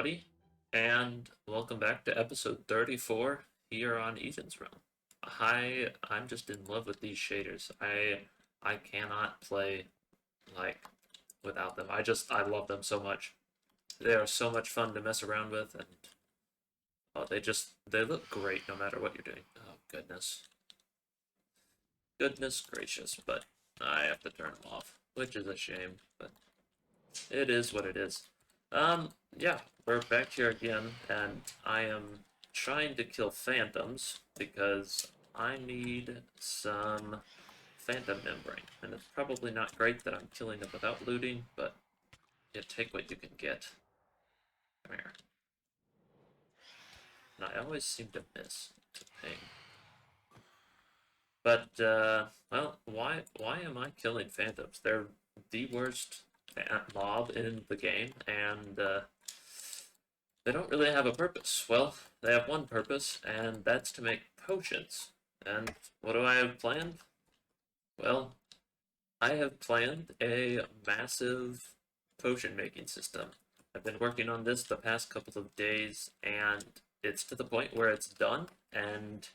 everybody, and welcome back to episode 34 here on Ethan's Realm. I'm just in love with these shaders. I cannot play like without them. I love them so much. They are so much fun to mess around with, and they look great no matter what you're doing. Oh goodness gracious! But I have to turn them off, which is a shame. But it is what it is. Yeah, we're back here again, and I am trying to kill phantoms because I need some phantom membrane. And it's probably not great that I'm killing them without looting, but you take what you can get. Come here. And I always seem to miss to ping. But, well, why am I killing phantoms? They're the worst mob in the game, and, they don't really have a purpose. Well, they have one purpose, and that's to make potions. And what do I have planned? Well, I have planned a massive potion making system. I've been working on this the past couple of days, and it's to the point where it's done and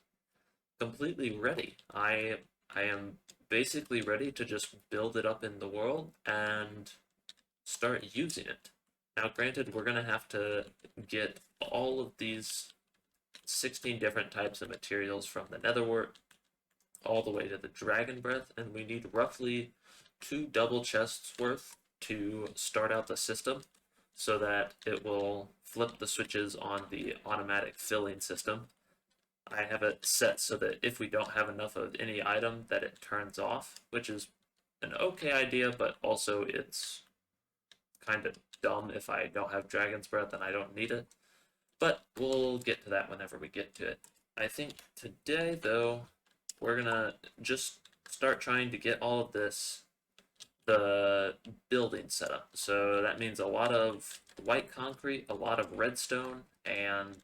completely ready. I am basically ready to just build it up in the world and start using it. Now, granted, we're going to have to get all of these 16 different types of materials from the netherwort all the way to the dragon breath, and we need roughly 2 double chests worth to start out the system so that it will flip the switches on the automatic filling system. I have it set so that if we don't have enough of any item that it turns off, which is an okay idea, but also it's kind of dumb if I don't have Dragon's Breath and I don't need it. But we'll get to that whenever we get to it. I think today, though, we're gonna just start trying to get all of the building set up. So that means a lot of white concrete, a lot of redstone, and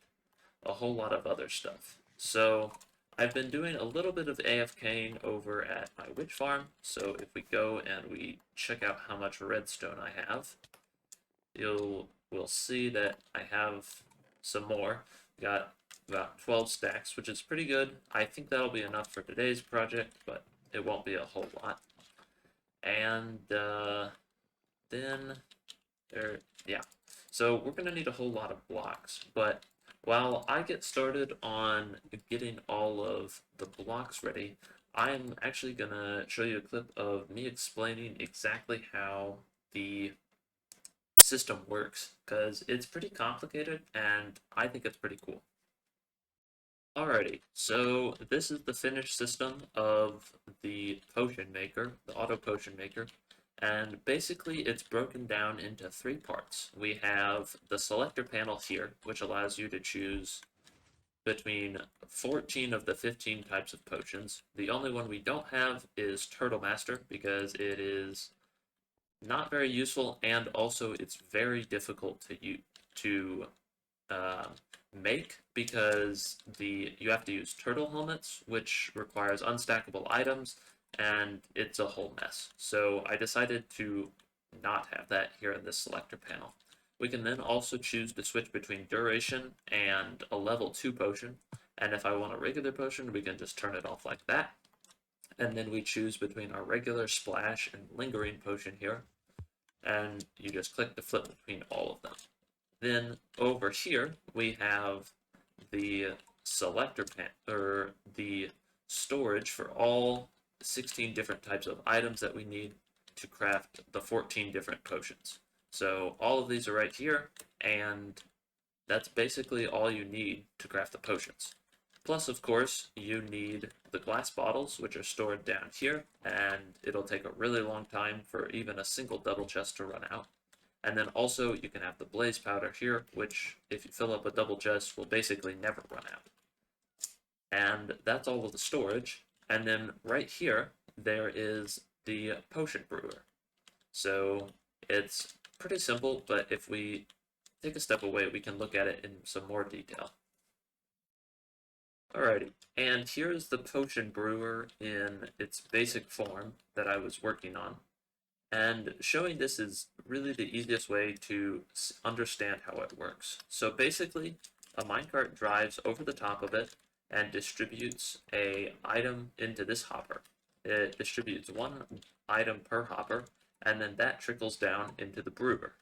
a whole lot of other stuff. So I've been doing a little bit of AFKing over at my witch farm. So if we go and we check out how much redstone I have, we'll see that I have some more. Got about 12 stacks, which is pretty good. I think that'll be enough for today's project, but it won't be a whole lot. And then yeah. So we're gonna need a whole lot of blocks, but while I get started on getting all of the blocks ready, I'm actually gonna show you a clip of me explaining exactly how the system works, because it's pretty complicated and I think it's pretty cool. Alrighty, so this is the finished system of the potion maker, the auto potion maker, and basically it's broken down into 3 parts. We have the selector panel here, which allows you to choose between 14 of the 15 types of potions. The only one we don't have is Turtle Master, because it is not very useful, and also it's very difficult to uh, make, because you have to use turtle helmets, which requires unstackable items, and it's a whole mess. So I decided to not have that here in this selector panel. We can then also choose to switch between duration and a level 2 potion, and if I want a regular potion, we can just turn it off like that. And then we choose between our regular splash and lingering potion here, and you just click to flip between all of them. Then over here we have the selector pan, or the storage for all 16 different types of items that we need to craft the 14 different potions. So all of these are right here, and that's basically all you need to craft the potions. Plus, of course, you need the glass bottles, which are stored down here, and it'll take a really long time for even a single double chest to run out. And then also, you can have the blaze powder here, which, if you fill up a double chest, will basically never run out. And that's all of the storage. And then right here, there is the potion brewer. So it's pretty simple, but if we take a step away, we can look at it in some more detail. Alrighty, and here's the potion brewer in its basic form that I was working on. And showing this is really the easiest way to understand how it works. So basically, a minecart drives over the top of it and distributes a item into this hopper. It distributes one item per hopper, and then that trickles down into the brewer.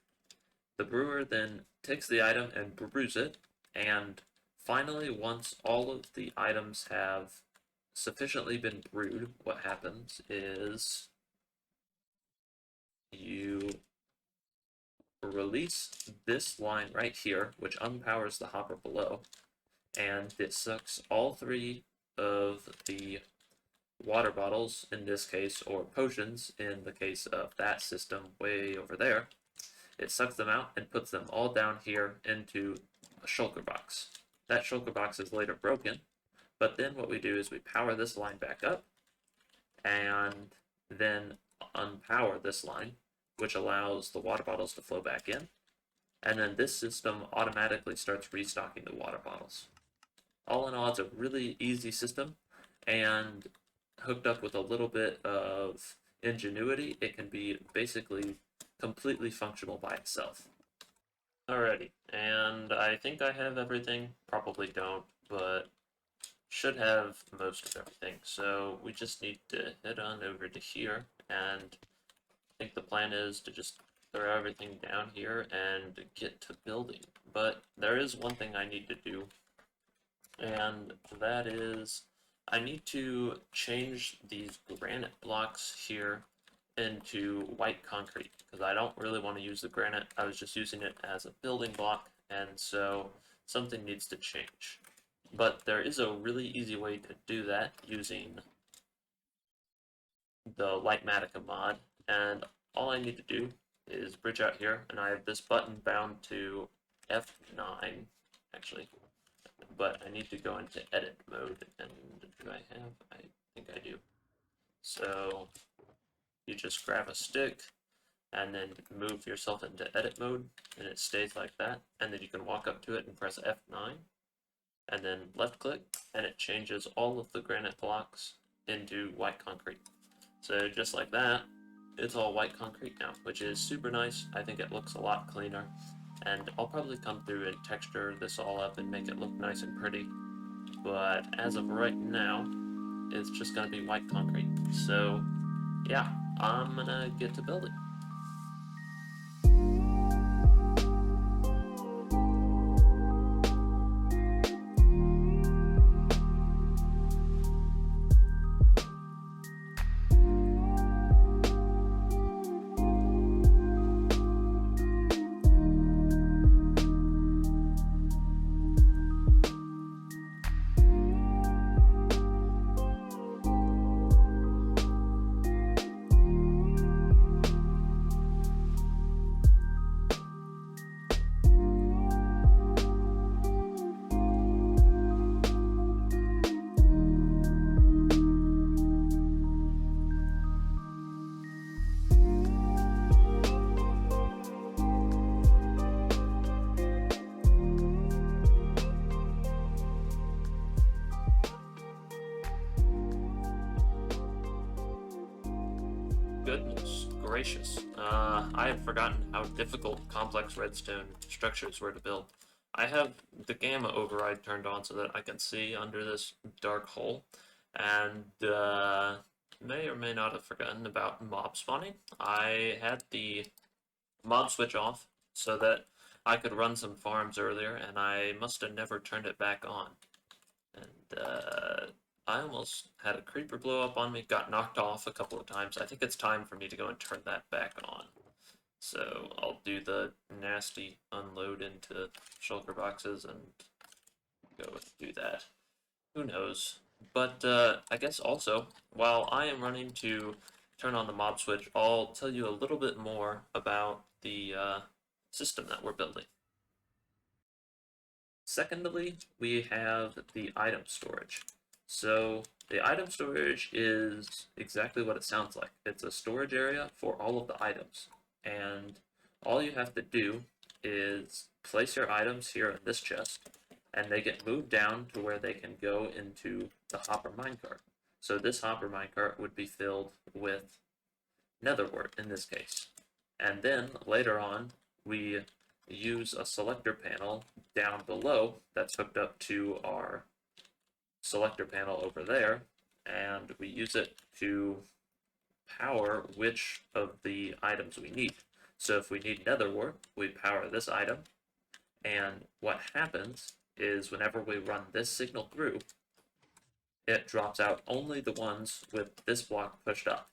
The brewer then takes the item and brews it, and finally, once all of the items have sufficiently been brewed, what happens is you release this line right here, which unpowers the hopper below, and it sucks all three of the water bottles in this case, or potions in the case of that system way over there. It sucks them out and puts them all down here into a shulker box. That shulker box is later broken, but then what we do is we power this line back up and then unpower this line, which allows the water bottles to flow back in. And then this system automatically starts restocking the water bottles. All in all, it's a really easy system, and hooked up with a little bit of ingenuity, it can be basically completely functional by itself. Alrighty, and I think I have everything. Probably don't, but should have most of everything. So we just need to head on over to here, and I think the plan is to just throw everything down here and get to building. But there is one thing I need to do, and that is I need to change these granite blocks here into white concrete, because I don't really want to use the granite. I was just using it as a building block, and so something needs to change. But there is a really easy way to do that using the Lightmatica mod, and all I need to do is bridge out here, and I have this button bound to F9, actually, but I need to go into edit mode, and do I have? I think I do. So you just grab a stick and then move yourself into edit mode, and it stays like that, and then you can walk up to it and press F9, and then left click, and it changes all of the granite blocks into white concrete. So just like that, it's all white concrete now, which is super nice. I think it looks a lot cleaner, and I'll probably come through and texture this all up and make it look nice and pretty, but as of right now, it's just gonna be white concrete. So yeah, I'm gonna get to building. Goodness gracious. I had forgotten how difficult complex redstone structures were to build. I have the gamma override turned on so that I can see under this dark hole, and may or may not have forgotten about mob spawning. I had the mob switch off so that I could run some farms earlier, and I must have never turned it back on. And I almost had a creeper blow up on me, got knocked off a couple of times. I think it's time for me to go and turn that back on. So I'll do the nasty unload into shulker boxes and go and do that. Who knows? But I guess also, while I am running to turn on the mob switch, I'll tell you a little bit more about the system that we're building. Secondly, we have the item storage. So the item storage is exactly what it sounds like. It's a storage area for all of the items. And all you have to do is place your items here in this chest, and they get moved down to where they can go into the hopper minecart. So this hopper minecart would be filled with nether wart in this case. And then later on, we use a selector panel down below that's hooked up to our selector panel over there, and we use it to power which of the items we need. So if we need nether wart, we power this item, and what happens is whenever we run this signal through, it drops out only the ones with this block pushed up,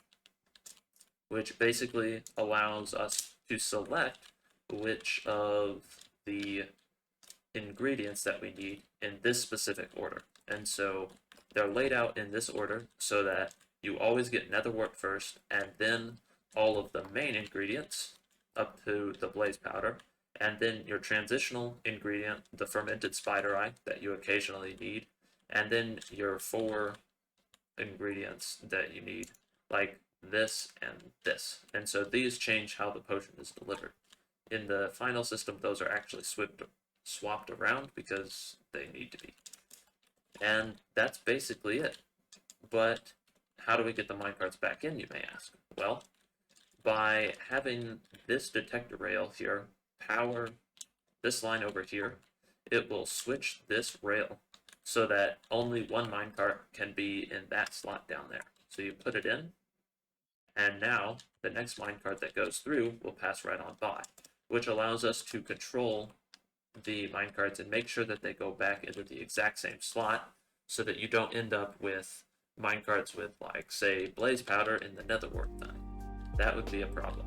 which basically allows us to select which of the ingredients that we need in this specific order. And so they're laid out in this order so that you always get nether wart first, and then all of the main ingredients up to the blaze powder, and then your transitional ingredient, the fermented spider eye that you occasionally need, and then your 4 ingredients that you need, like this and this. And so these change how the potion is delivered. In the final system, those are actually swapped around because they need to be. And that's basically it. But how do we get the minecarts back in, you may ask? Well, by having this detector rail here power this line over here, it will switch this rail so that only one minecart can be in that slot down there. So you put it in, and now the next minecart that goes through will pass right on by, which allows us to control the minecarts and make sure that they go back into the exact same slot so that you don't end up with minecarts with, like, say, blaze powder in the nether wart thing. That would be a problem.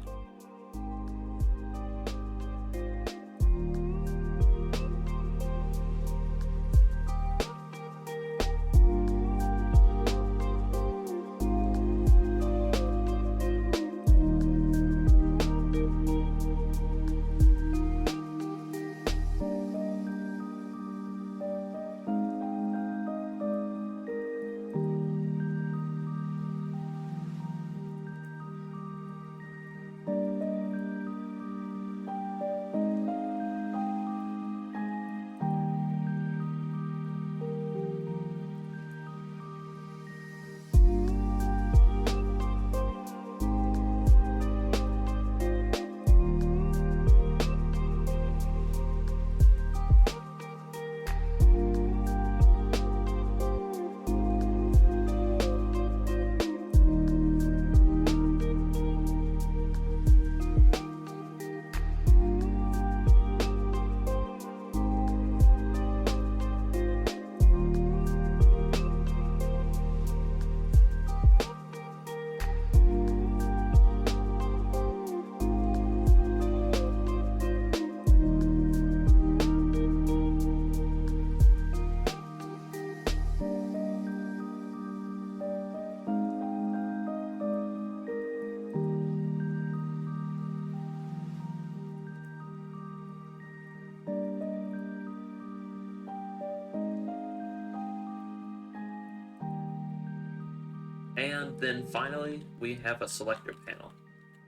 And then finally, we have a selector panel,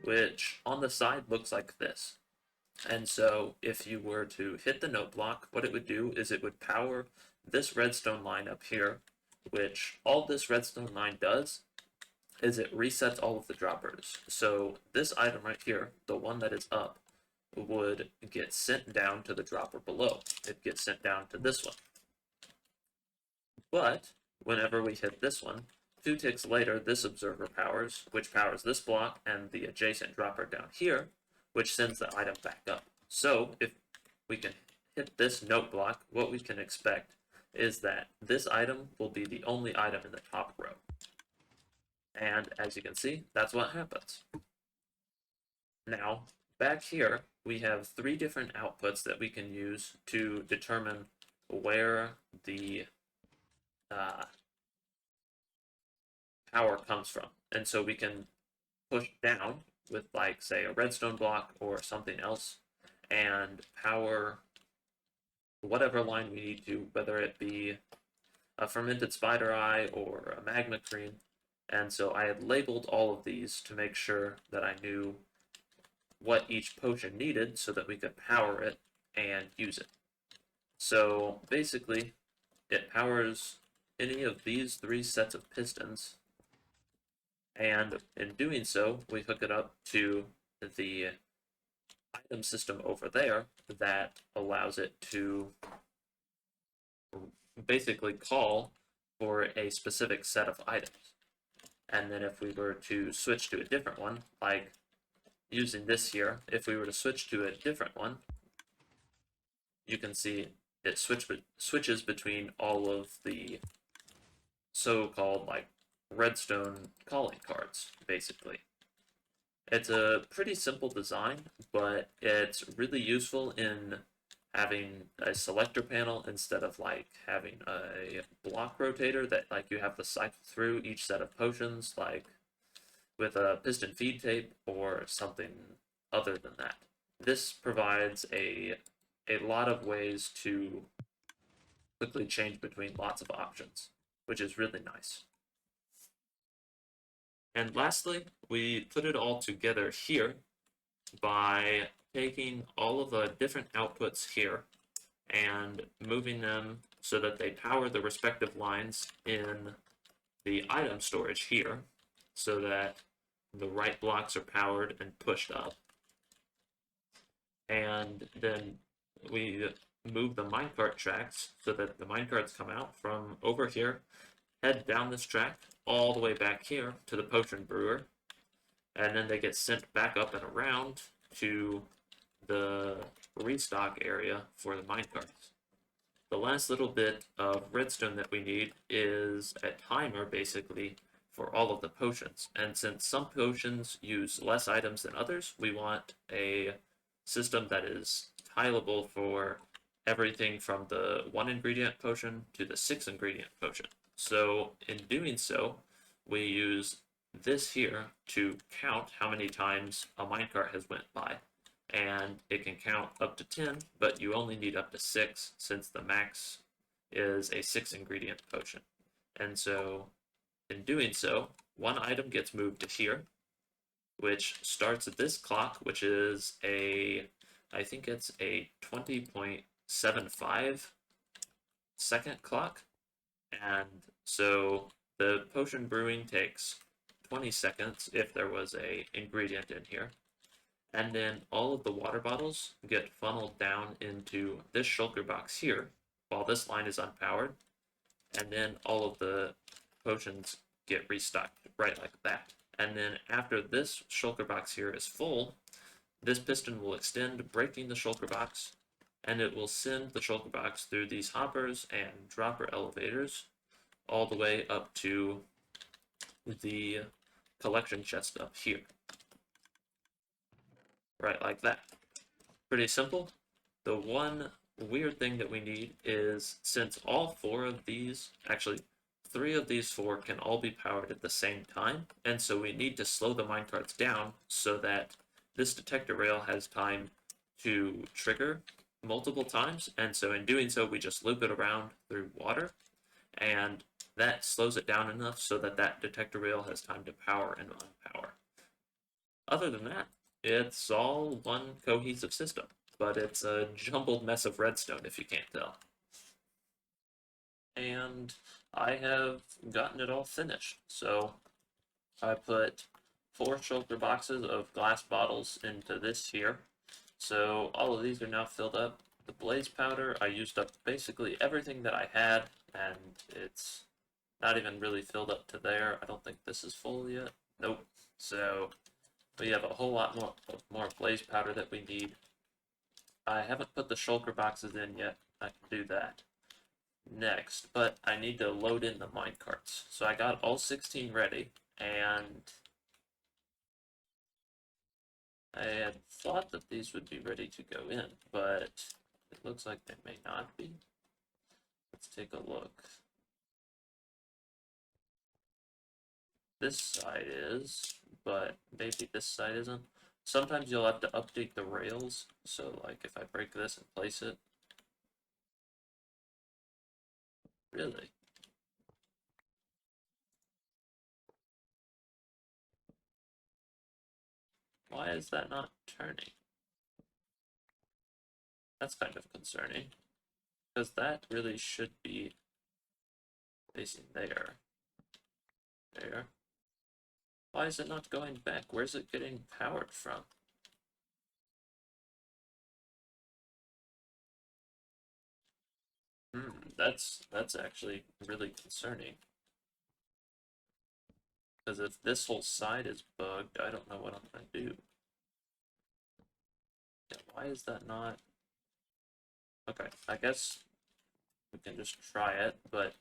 which on the side looks like this. And so if you were to hit the note block, what it would do is it would power this redstone line up here, which all this redstone line does is it resets all of the droppers. So this item right here, the one that is up, would get sent down to the dropper below. It gets sent down to this one. But whenever we hit this one, 2 ticks later, this observer powers, which powers this block and the adjacent dropper down here, which sends the item back up. So if we can hit this note block, what we can expect is that this item will be the only item in the top row. And as you can see, that's what happens. Now, back here, we have 3 different outputs that we can use to determine where the power comes from. And so we can push down with, like, say, a redstone block or something else and power whatever line we need to, whether it be a fermented spider eye or a magma cream. And so I had labeled all of these to make sure that I knew what each potion needed so that we could power it and use it. So basically, it powers any of these 3 sets of pistons And in doing so, we hook it up to the item system over there that allows it to basically call for a specific set of items. And then if we were to switch to a different one, like using this here, if we were to switch to a different one, you can see it switches between all of the so-called like redstone calling cards, basically. It's a pretty simple design, but it's really useful in having a selector panel instead of like having a block rotator that like you have to cycle through each set of potions like with a piston feed tape or something other than that. This provides a lot of ways to quickly change between lots of options, which is really nice. And lastly, we put it all together here by taking all of the different outputs here and moving them so that they power the respective lines in the item storage here so that the right blocks are powered and pushed up. And then we move the minecart tracks so that the minecarts come out from over here, head down this track all the way back here to the potion brewer, and then they get sent back up and around to the restock area for the minecarts. The last little bit of redstone that we need is a timer, basically, for all of the potions. And since some potions use less items than others, we want a system that is tileable for everything from the 1 ingredient potion to the 6 ingredient potion. So in doing so, we use this here to count how many times a minecart has went by. And it can count up to 10, but you only need up to 6 since the max is a 6 ingredient potion. And so in doing so, one item gets moved to here, which starts at this clock, which is I think it's a 20.75 second clock. And so the potion brewing takes 20 seconds if there was a ingredient in here. And then all of the water bottles get funneled down into this shulker box here while this line is unpowered. And then all of the potions get restocked right like that. And then after this shulker box here is full, this piston will extend, breaking the shulker box, and it will send the shulker box through these hoppers and dropper elevators all the way up to the collection chest up here. Right like that. Pretty simple. The one weird thing that we need is, since all 4 of these, actually 3 of these 4 can all be powered at the same time, and so we need to slow the minecarts down so that this detector rail has time to trigger multiple times, and so in doing so we just loop it around through water, and that slows it down enough so that that detector rail has time to power and unpower. Other than that, it's all one cohesive system, but it's a jumbled mess of redstone if you can't tell. And I have gotten it all finished. So I put 4 shulker boxes of glass bottles into this here. So all of these are now filled up. The blaze powder, I used up basically everything that I had, and it's not even really filled up to there. I don't think this is full yet. Nope. So we have a whole lot more blaze powder that we need. I haven't put the shulker boxes in yet. I can do that next, but I need to load in the minecarts. So I got all 16 ready, and I had thought that these would be ready to go in, but it looks like they may not be. Let's take a look. This side is, but maybe this side isn't. Sometimes you'll have to update the rails, so like if I break this and place it. Really? Why is that not turning? That's kind of concerning, because that really should be facing there. There. Why is it not going back? Where's it getting powered from? That's actually really concerning. Because if this whole side is bugged, I don't know what I'm gonna do. Yeah, why is that not? Okay, I guess we can just try it, but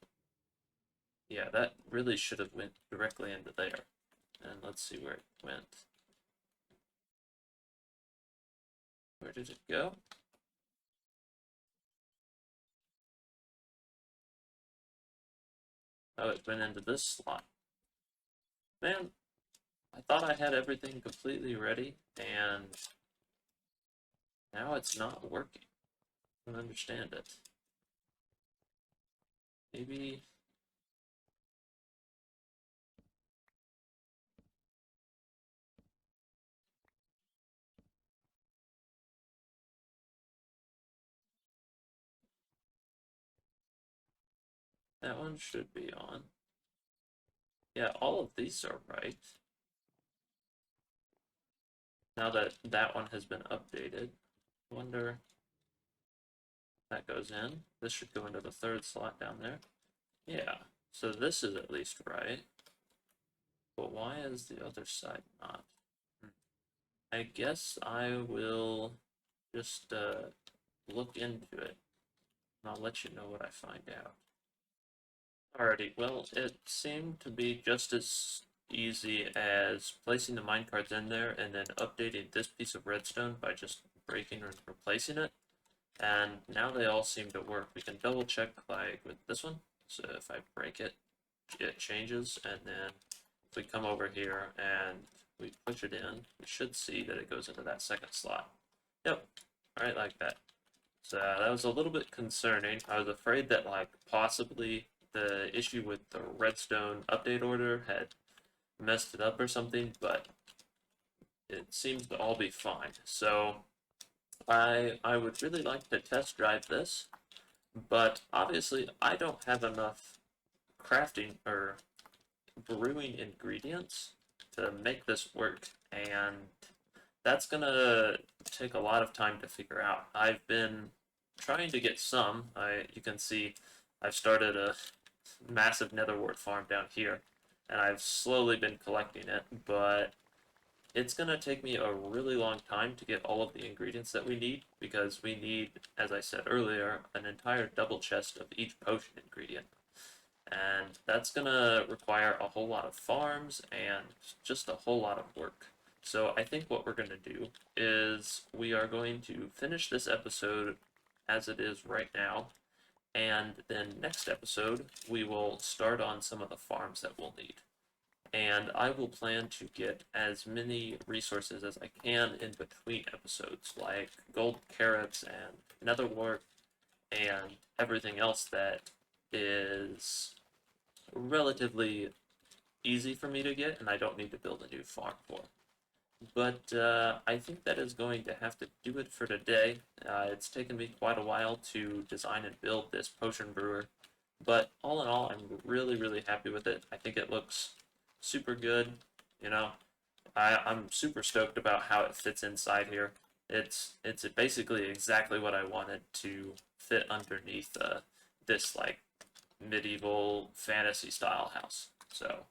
yeah, that really should have went directly into there. And let's see where it went. Where did it go? Oh, it went into this slot. Man, I thought I had everything completely ready, and now it's not working. I don't understand it. Maybe. That one should be on. Yeah, all of these are right. Now that that one has been updated, I wonder if that goes in. This should go into the third slot down there. Yeah, so this is at least right. But why is the other side not? I guess I will just look into it, and I'll let you know what I find out. Alrighty, well, it seemed to be just as easy as placing the minecarts in there and then updating this piece of redstone by just breaking or replacing it. And now they all seem to work. We can double check like with this one. So if I break it, it changes, and then if we come over here and we push it in, we should see that it goes into that second slot. Yep, right like that. So that was a little bit concerning. I was afraid that like possibly the issue with the redstone update order had messed it up or something, but it seems to all be fine. So I would really like to test drive this, but obviously I don't have enough crafting or brewing ingredients to make this work, and that's gonna take a lot of time to figure out. I've been trying to get some. You can see I've started a massive nether wart farm down here, and I've slowly been collecting it, but it's gonna take me a really long time to get all of the ingredients that we need, because we need, as I said earlier, an entire double chest of each potion ingredient. And that's gonna require a whole lot of farms and just a whole lot of work. So I think what we're gonna do is we are going to finish this episode as it is right now, and then next episode we will start on some of the farms that we'll need. And I will plan to get as many resources as I can in between episodes, like gold carrots and nether wart and everything else that is relatively easy for me to get and I don't need to build a new farm for. But I think that is going to have to do it for today. It's taken me quite a while to design and build this potion brewer, but all in all, I'm really, really happy with it. I think it looks super good. You know, I'm super stoked about how it fits inside here. It's basically exactly what I wanted to fit underneath this like medieval fantasy style house. So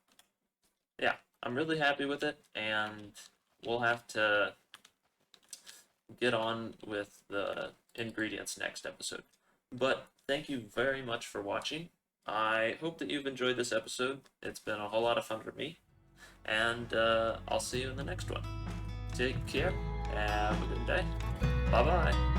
yeah, I'm really happy with it, and we'll have to get on with the ingredients next episode. But thank you very much for watching. I hope that you've enjoyed this episode. It's been a whole lot of fun for me, and I'll see you in the next one. Take care, have a good day. Bye bye.